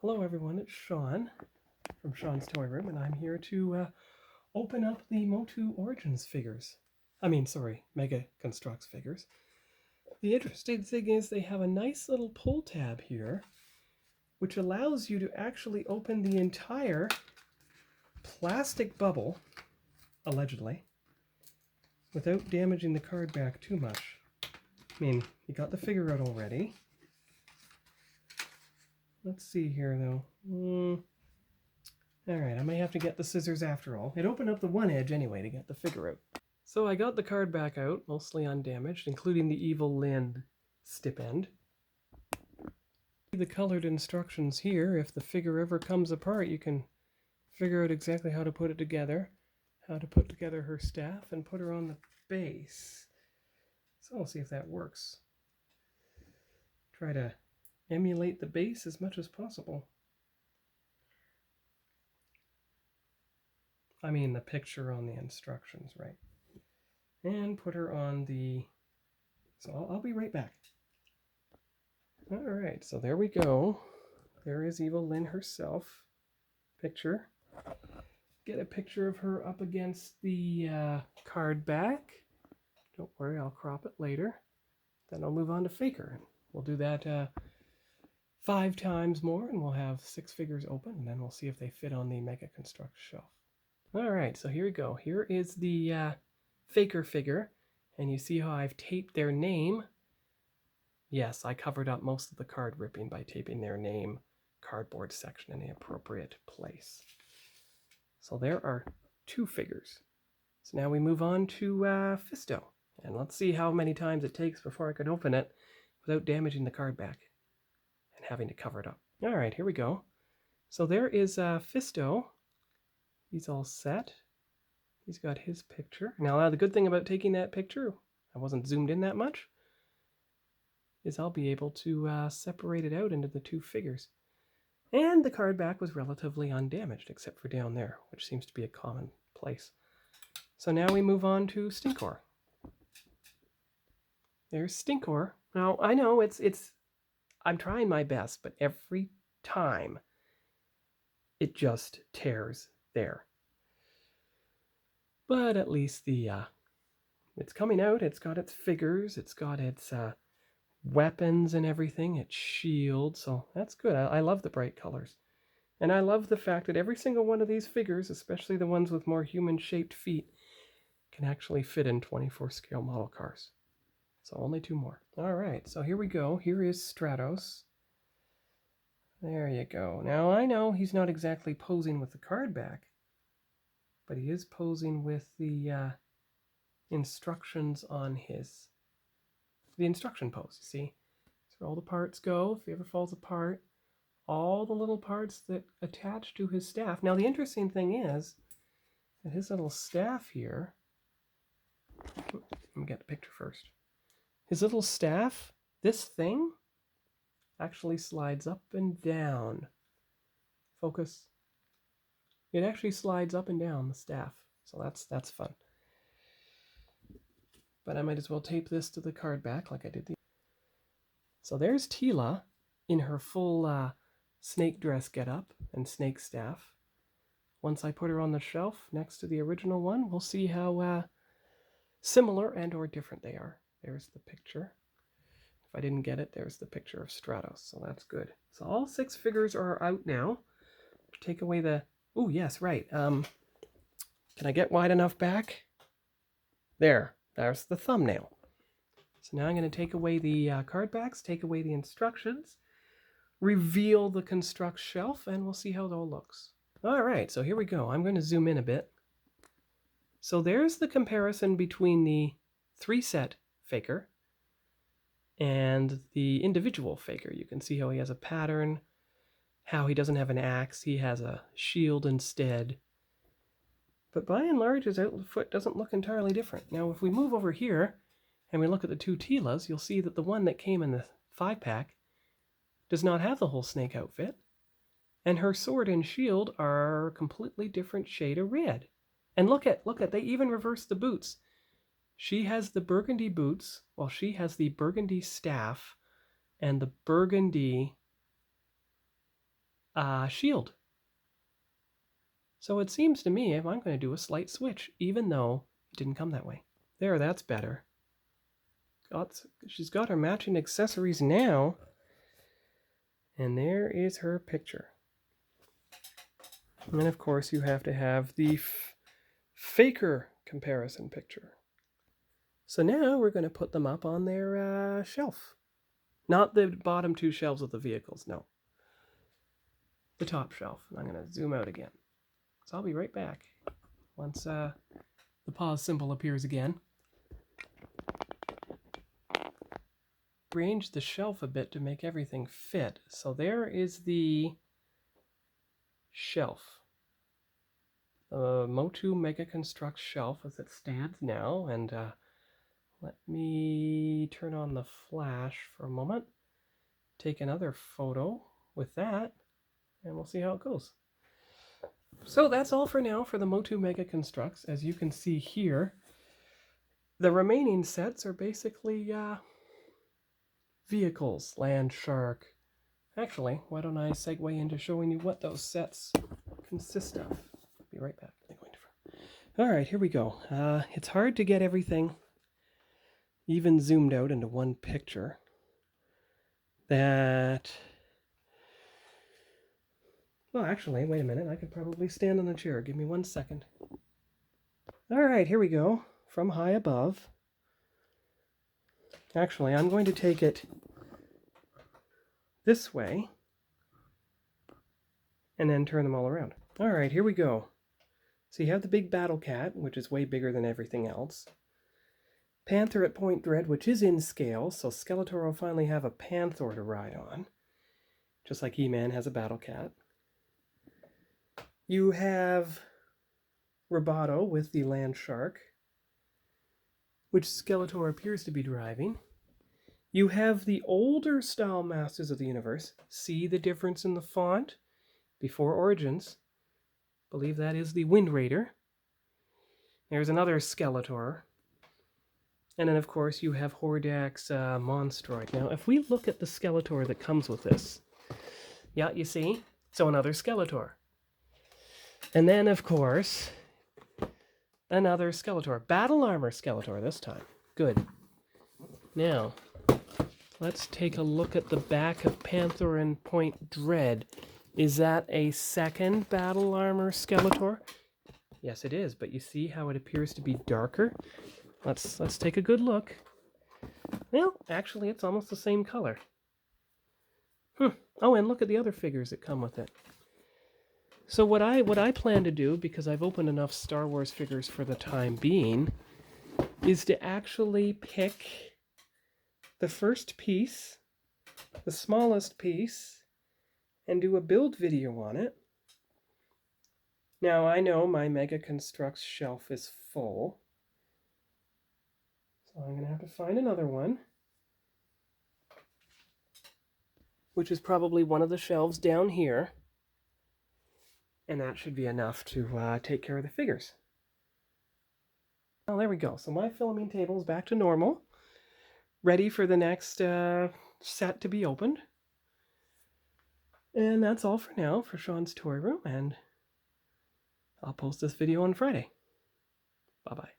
Hello everyone, it's Sean from Sean's Toy Room, and I'm here to open up the MOTU Origins figures. MegaConstrux figures. The interesting thing is they have a nice little pull tab here, which allows you to actually open the entire plastic bubble, allegedly, without damaging the card back too much. I mean, you got the figure out already. Let's see here, though. Alright, I may have to get the scissors after all. It opened up the one edge anyway to get the figure out. So I got the card back out, mostly undamaged, including the Evil-Lyn stip end. The colored instructions here. If the figure ever comes apart, you can figure out exactly how to put it together, how to put together her staff, and put her on the base. So we'll see if that works. Try to emulate the base as much as possible. I mean the picture on the instructions, right? And put her on the... So I'll be right back. Alright, so there we go. There is Evil-Lyn herself. Picture. Get a picture of her up against the card back. Don't worry, I'll crop it later. Then I'll move on to Faker. We'll do that 5 times more, and we'll have 6 figures open, and then we'll see if they fit on the MegaConstrux shelf. Alright, so here we go. Here is the Faker figure, and you see how I've taped their name. Yes, I covered up most of the card ripping by taping their name cardboard section in the appropriate place. So there are 2 figures. So now we move on to Fisto, and let's see how many times it takes before I can open it without damaging the card back and having to cover it up. Alright, here we go. So there is Fisto. He's all set. He's got his picture. Now, the good thing about taking that picture, I wasn't zoomed in that much, is I'll be able to separate it out into the 2 figures. And the card back was relatively undamaged, except for down there, which seems to be a common place. So now we move on to Stinkor. There's Stinkor. Now, I know I'm trying my best, but every time it just tears there. But at least it's coming out. It's got its figures. It's got its weapons and everything. Its shield. So that's good. I love the bright colors. And I love the fact that every single one of these figures, especially the ones with more human-shaped feet, can actually fit in 24 scale model cars. So only 2 more. All right, so here we go. Here is Stratos. There you go. Now I know he's not exactly posing with the card back, but he is posing with the instructions on the instruction pose. You see, that's where all the parts go. If he ever falls apart, all the little parts that attach to his staff. Now the interesting thing is that his little staff here, let me get the picture first. His little staff, this thing, actually slides up and down. Focus. It actually slides up and down the staff, so that's fun. But I might as well tape this to the card back like I did. So there's Tila in her full snake dress getup and snake staff. Once I put her on the shelf next to the original one, we'll see how similar and or different they are. There's the picture. If I didn't get it, there's the picture of Stratos, so that's good. So all 6 figures are out now. Take away the... Oh, yes, right. Can I get wide enough back? There's the thumbnail. So now I'm going to take away the card backs, take away the instructions, reveal the Construx shelf, and we'll see how it all looks. All right, so here we go. I'm going to zoom in a bit. So there's the comparison between the 3-set Faker and the individual Faker. You can see how he has a pattern, how he doesn't have an axe, he has a shield instead. But by and large, his outfit doesn't look entirely different. Now, if we move over here and we look at the 2 Tilas, you'll see that the one that came in the 5-pack does not have the whole snake outfit, and her sword and shield are a completely different shade of red. And look at, they even reversed the boots. She has the burgundy boots, while she has the burgundy staff and the burgundy shield. So it seems to me if I'm going to do a slight switch, even though it didn't come that way. There, that's better. She's got her matching accessories now. And there is her picture. And then, of course, you have to have the faker comparison picture. So now we're going to put them up on their shelf. Not the bottom two shelves of the vehicles, no. The top shelf. And I'm going to zoom out again. So I'll be right back once the pause symbol appears again. Arrange the shelf a bit to make everything fit. So there is the shelf. The MOTU MegaConstrux shelf as it stands now. And let me turn on the flash for a moment. Take another photo with that. And we'll see how it goes. So that's all for now for the MOTU MegaConstrux. As you can see here, the remaining sets are basically vehicles, land shark. Actually, why don't I segue into showing you what those sets consist of. Be right back. All right, here we go. It's hard to get everything even zoomed out into one picture. Well, actually, wait a minute. I could probably stand on the chair. Give me 1 second. All right, here we go. From high above. Actually, I'm going to take it this way and then turn them all around. All right, here we go. So you have the big battle cat, which is way bigger than everything else. Panther at point dread, which is in scale, so Skeletor will finally have a Panther to ride on, just like He-Man has a battle cat. You have Roboto with the land shark, which Skeletor appears to be driving. You have the older style Masters of the Universe. See the difference in the font? Before Origins. I believe that is the Wind Raider. There's another Skeletor. And then, of course, you have Hordak's Monstroid. Now, if we look at the Skeletor that comes with this, yeah, you see? So another Skeletor. And then, of course, another Skeletor. Battle Armor Skeletor this time. Good. Now, let's take a look at the back of Panther and Point Dread. Is that a second Battle Armor Skeletor? Yes, it is, but you see how it appears to be darker? Let's take a good look. Well, actually, it's almost the same color. Oh, and look at the other figures that come with it. So what I plan to do, because I've opened enough Star Wars figures for the time being, is to actually pick the first piece, the smallest piece, and do a build video on it. Now, I know my MegaConstrux shelf is full, so I'm going to have to find another one, which is probably one of the shelves down here, and that should be enough to take care of the figures. Well, there we go. So my filming table is back to normal, ready for the next set to be opened. And that's all for now for Sean's Toy Room, and I'll post this video on Friday. Bye-bye.